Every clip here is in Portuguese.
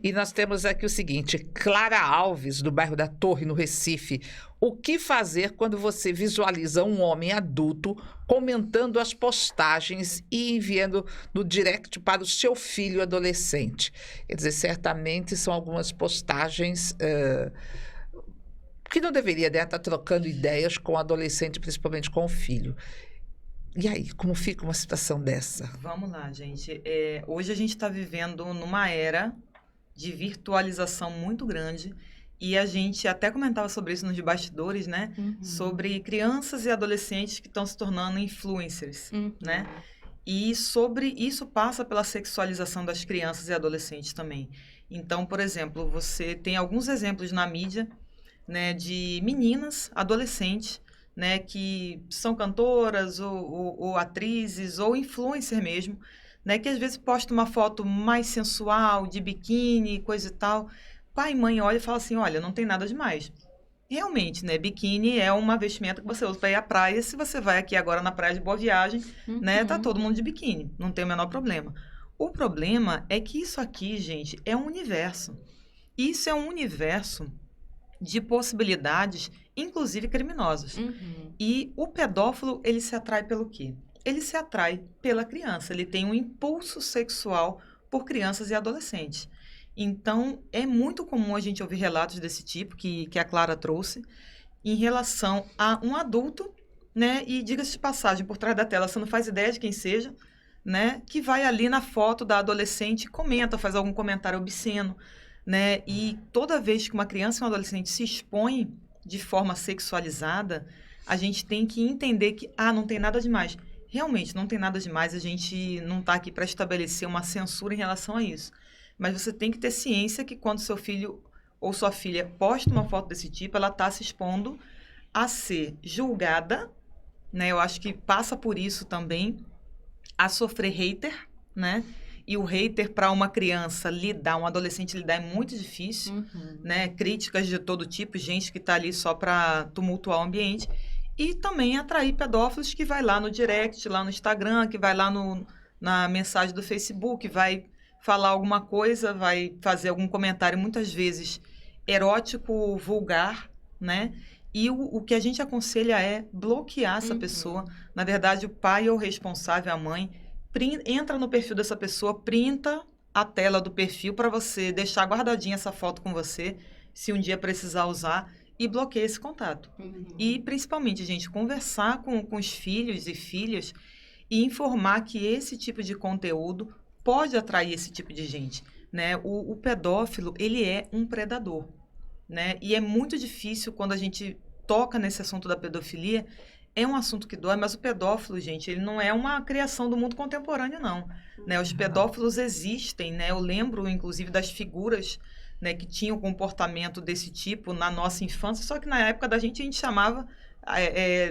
E nós temos aqui o seguinte, Clara Alves, do bairro da Torre, no Recife. O que fazer quando você visualiza um homem adulto comentando as postagens e enviando no direct para o seu filho adolescente? Quer dizer, certamente são algumas postagens que não deveria, né, estar trocando ideias com o adolescente, principalmente com o filho. E aí, como fica uma situação dessa? Vamos lá, gente. Hoje a gente está vivendo numa era de virtualização muito grande e a gente até comentava sobre isso nos bastidores, né? Sobre crianças e adolescentes que estão se tornando influencers, né? E sobre isso passa pela sexualização das crianças e adolescentes também. Então, por exemplo, você tem alguns exemplos na mídia, né, de meninas, adolescentes, né, que são cantoras ou atrizes ou influencer mesmo, né, que às vezes posta uma foto mais sensual, de biquíni, coisa e tal. Pai e mãe olha e fala assim, olha, não tem nada demais. Realmente, né, biquíni é uma vestimenta que você usa para ir à praia. Se você vai aqui agora na praia de Boa Viagem, né, tá todo mundo de biquíni, não tem o menor problema. O problema é que isso aqui, gente, é um universo. Isso é um universo de possibilidades, inclusive criminosas. E o pedófilo, ele se atrai pelo quê? Ele se atrai pela criança, ele tem um impulso sexual por crianças e adolescentes. Então, é muito comum a gente ouvir relatos desse tipo, que a Clara trouxe, em relação a um adulto, né? E diga-se de passagem, por trás da tela, você não faz ideia de quem seja, né? Que vai ali na foto da adolescente e comenta, faz algum comentário obsceno, né? E toda vez que uma criança e um adolescente se expõe de forma sexualizada, a gente tem que entender que, não tem nada demais. Realmente, não tem nada demais, a gente não está aqui para estabelecer uma censura em relação a isso. Mas você tem que ter ciência que quando seu filho ou sua filha posta uma foto desse tipo, ela está se expondo a ser julgada, né? Eu acho que passa por isso também, a sofrer hater, né? E o hater para uma criança lidar, um adolescente lidar é muito difícil, né? Críticas de todo tipo, gente que está ali só para tumultuar o ambiente. E também atrair pedófilos que vai lá no direct, lá no Instagram, que vai lá na mensagem do Facebook, vai falar alguma coisa, vai fazer algum comentário, muitas vezes erótico, vulgar, né? E o que a gente aconselha é bloquear essa pessoa. Na verdade, o pai é o responsável, a mãe. Entra no perfil dessa pessoa, printa a tela do perfil para você deixar guardadinha essa foto com você, se um dia precisar usar, e bloqueia esse contato. E, principalmente, gente, conversar com os filhos e filhas e informar que esse tipo de conteúdo pode atrair esse tipo de gente, né? O pedófilo, ele é um predador, né? E é muito difícil quando a gente toca nesse assunto da pedofilia. É um assunto que dói, mas o pedófilo, gente, ele não é uma criação do mundo contemporâneo, não. Né? Os pedófilos existem, né? Eu lembro, inclusive, das figuras, né, que tinham comportamento desse tipo na nossa infância, só que na época da gente, a gente chamava,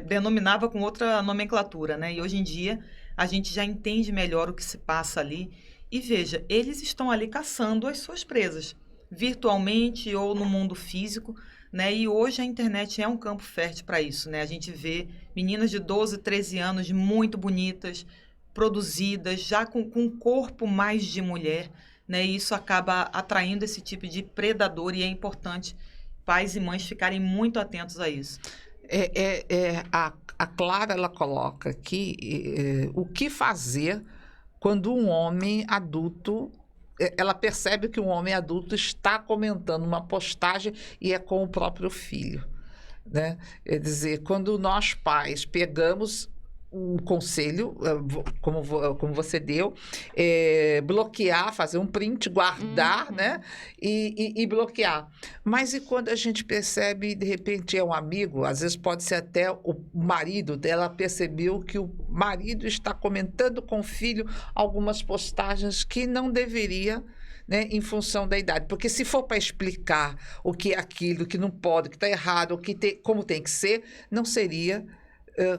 denominava com outra nomenclatura, né? E hoje em dia, a gente já entende melhor o que se passa ali. E veja, eles estão ali caçando as suas presas, virtualmente ou no mundo físico, né? E hoje a internet é um campo fértil para isso, né? A gente vê meninas de 12, 13 anos muito bonitas, produzidas, já com um corpo mais de mulher, né? E isso acaba atraindo esse tipo de predador e é importante pais e mães ficarem muito atentos a isso. A Clara, ela coloca aqui o que fazer quando um homem adulto, ela percebe que um homem adulto está comentando uma postagem e é com o próprio filho, né? Quer dizer, quando nós pais pegamos um conselho, como você deu, bloquear, fazer um print, guardar, né? E bloquear. Mas e quando a gente percebe, de repente é um amigo, às vezes pode ser até o marido dela, percebeu que o marido está comentando com o filho algumas postagens que não deveria, né, em função da idade. Porque se for para explicar o que é aquilo, que não pode, que está errado, como tem que ser, não seria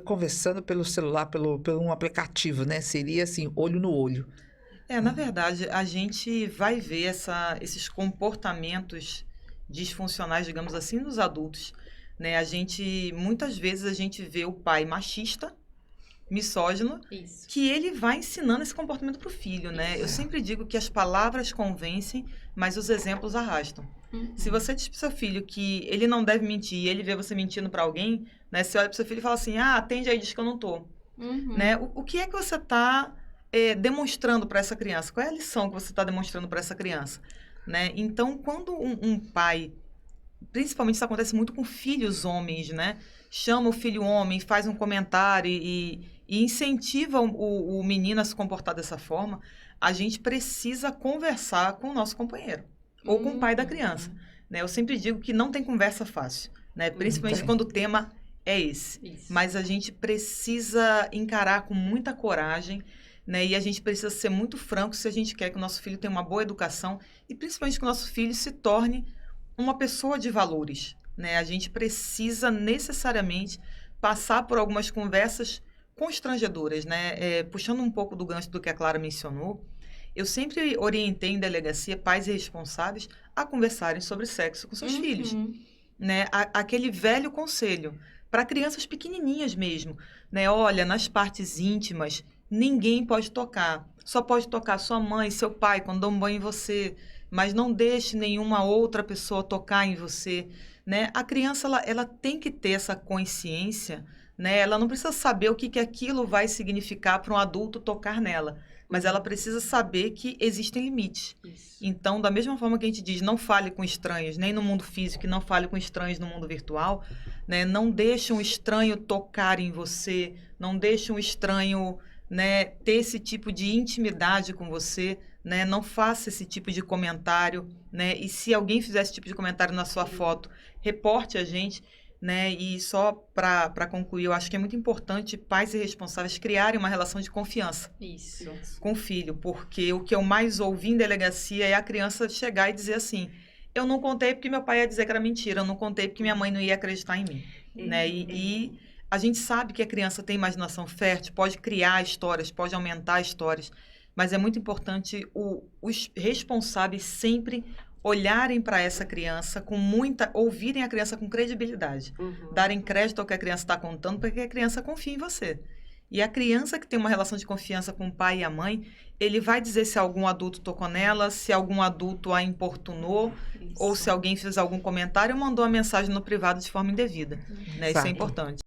conversando pelo celular, pelo um aplicativo, né? Seria assim, olho no olho. Na verdade, a gente vai ver esses comportamentos disfuncionais, digamos assim, nos adultos, né? Muitas vezes a gente vê o pai machista misógino, Isso. que ele vai ensinando esse comportamento para o filho, né? Eu sempre digo que as palavras convencem, mas os exemplos arrastam. Se você diz pro seu filho que ele não deve mentir e ele vê você mentindo para alguém, né? Você olha pro seu filho e fala assim, atende aí, diz que eu não tô. Né? O que é que você está demonstrando para essa criança? Qual é a lição que você está demonstrando para essa criança? Né? Então, quando um pai, principalmente isso acontece muito com filhos homens, né? Chama o filho homem, faz um comentário e incentiva o menino a se comportar dessa forma, a gente precisa conversar com o nosso companheiro ou com o pai da criança. Né? Eu sempre digo que não tem conversa fácil, né? Principalmente quando o tema é esse. Isso. Mas a gente precisa encarar com muita coragem, né? E a gente precisa ser muito franco se a gente quer que o nosso filho tenha uma boa educação e principalmente que o nosso filho se torne uma pessoa de valores, né? A gente precisa necessariamente passar por algumas conversas constrangedoras, né? Puxando um pouco do gancho do que a Clara mencionou, eu sempre orientei em delegacia pais e responsáveis a conversarem sobre sexo com seus filhos, né? Aquele velho conselho para crianças pequenininhas mesmo, né? Olha, nas partes íntimas, ninguém pode tocar. Só pode tocar sua mãe, seu pai, quando dão banho em você. Mas não deixe nenhuma outra pessoa tocar em você, né? A criança, ela tem que ter essa consciência, né? Ela não precisa saber o que aquilo vai significar para um adulto tocar nela. Mas ela precisa saber que existem limites. Isso. Então, da mesma forma que a gente diz, não fale com estranhos, nem no mundo físico, e não fale com estranhos no mundo virtual, né? Não deixe um estranho tocar em você, não deixe um estranho, né, ter esse tipo de intimidade com você, né? Não faça esse tipo de comentário, né? E se alguém fizer esse tipo de comentário na sua foto, reporte a gente, né? E só para concluir, eu acho que é muito importante pais e responsáveis criarem uma relação de confiança Isso. com o filho, porque o que eu mais ouvi em delegacia é a criança chegar e dizer assim, eu não contei porque meu pai ia dizer que era mentira, eu não contei porque minha mãe não ia acreditar em mim, né? E a gente sabe que a criança tem imaginação fértil, pode criar histórias, pode aumentar histórias, mas é muito importante os responsáveis sempre olharem para essa criança ouvirem a criança com credibilidade, darem crédito ao que a criança está contando, para que a criança confie em você. E a criança que tem uma relação de confiança com o pai e a mãe, ele vai dizer se algum adulto tocou nela, se algum adulto a importunou, ou se alguém fez algum comentário ou mandou uma mensagem no privado de forma indevida. Né? Isso é importante.